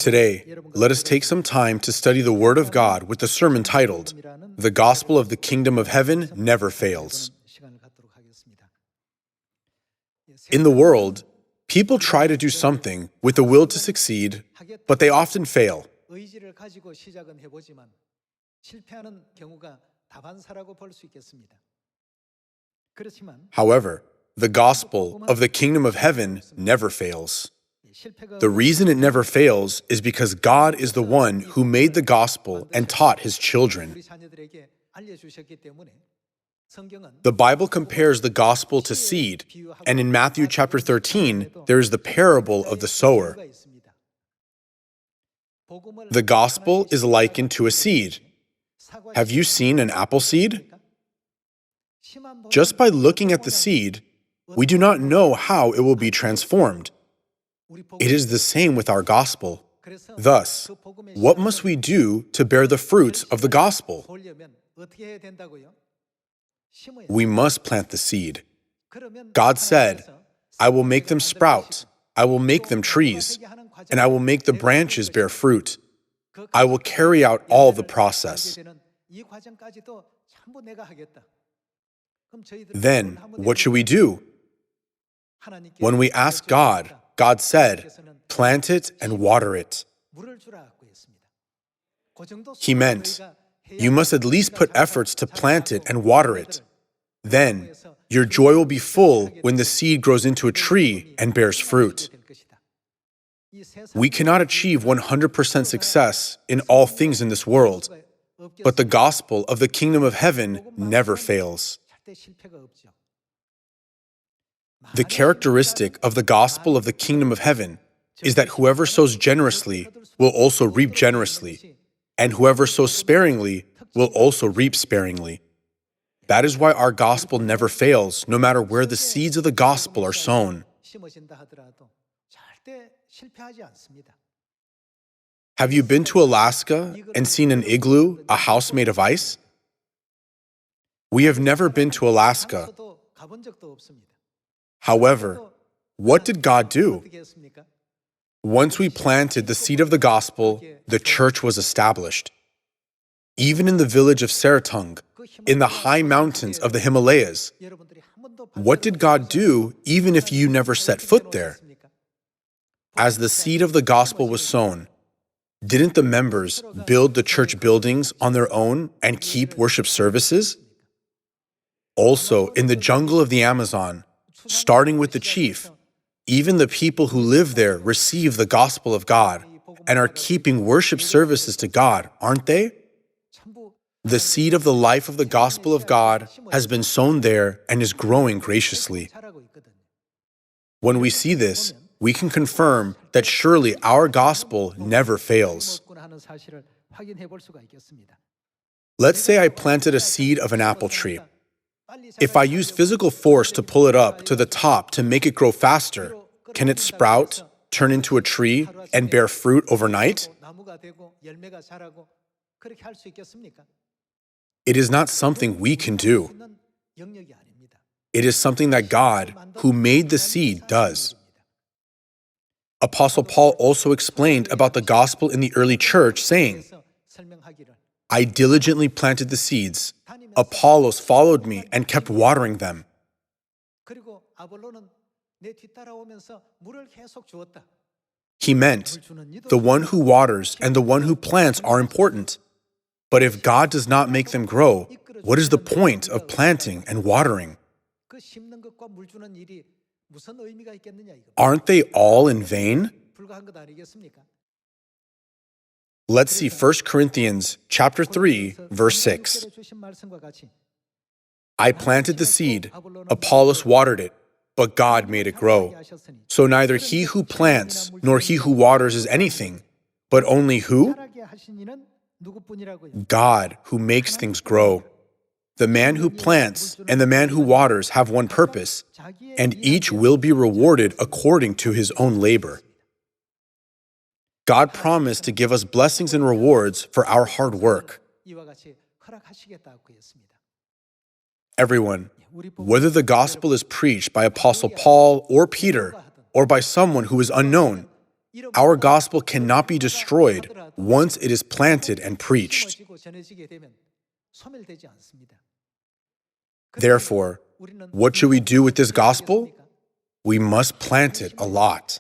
Today, let us take some time to study the Word of God with the sermon titled, "The Gospel of the Kingdom of Heaven Never Fails." In the world, people try to do something with the will to succeed, but they often fail. However, the gospel of the kingdom of heaven never fails. The reason it never fails is because God is the one who made the gospel and taught his children. The Bible compares the gospel to seed, and in Matthew chapter 13, there is the parable of the sower. The gospel is likened to a seed. Have you seen an apple seed? Just by looking at the seed, we do not know how it will be transformed. It is the same with our gospel. Thus, what must we do to bear the fruits of the gospel? We must plant the seed. God said, "I will make them sprout, I will make them trees, and I will make the branches bear fruit. I will carry out all the process." Then, what should we do? When we ask God, God said, "Plant it and water it." He meant, you must at least put efforts to plant it and water it. Then, your joy will be full when the seed grows into a tree and bears fruit. We cannot achieve 100% success in all things in this world, but the gospel of the kingdom of heaven never fails. The characteristic of the gospel of the kingdom of heaven is that whoever sows generously will also reap generously, and whoever sows sparingly will also reap sparingly. That is why our gospel never fails, no matter where the seeds of the gospel are sown. Have you been to Alaska and seen an igloo, a house made of ice? We have never been to Alaska. However, what did God do? Once we planted the seed of the gospel, the church was established. Even in the village of Seratung, in the high mountains of the Himalayas, what did God do even if you never set foot there? As the seed of the gospel was sown, didn't the members build the church buildings on their own and keep worship services? Also, in the jungle of the Amazon, starting with the chief, even the people who live there receive the gospel of God and are keeping worship services to God, aren't they? The seed of the life of the gospel of God has been sown there and is growing graciously. When we see this, we can confirm that surely our gospel never fails. Let's say I planted a seed of an apple tree. If I use physical force to pull it up to the top to make it grow faster, can it sprout, turn into a tree, and bear fruit overnight? It is not something we can do. It is something that God, who made the seed, does. Apostle Paul also explained about the gospel in the early church, saying, "I diligently planted the seeds. Apollos followed me and kept watering them." He meant, the one who waters and the one who plants are important. But if God does not make them grow, what is the point of planting and watering? Aren't they all in vain? Let's see 1 Corinthians chapter 3, verse 6. "I planted the seed, Apollos watered it, but God made it grow. So neither he who plants nor he who waters is anything, but only who? God, who makes things grow. The man who plants and the man who waters have one purpose, and each will be rewarded according to his own labor." God promised to give us blessings and rewards for our hard work. Everyone, whether the gospel is preached by Apostle Paul or Peter, or by someone who is unknown, Our gospel cannot be destroyed once it is planted and preached. Therefore, what should we do with this gospel? We must plant it a lot.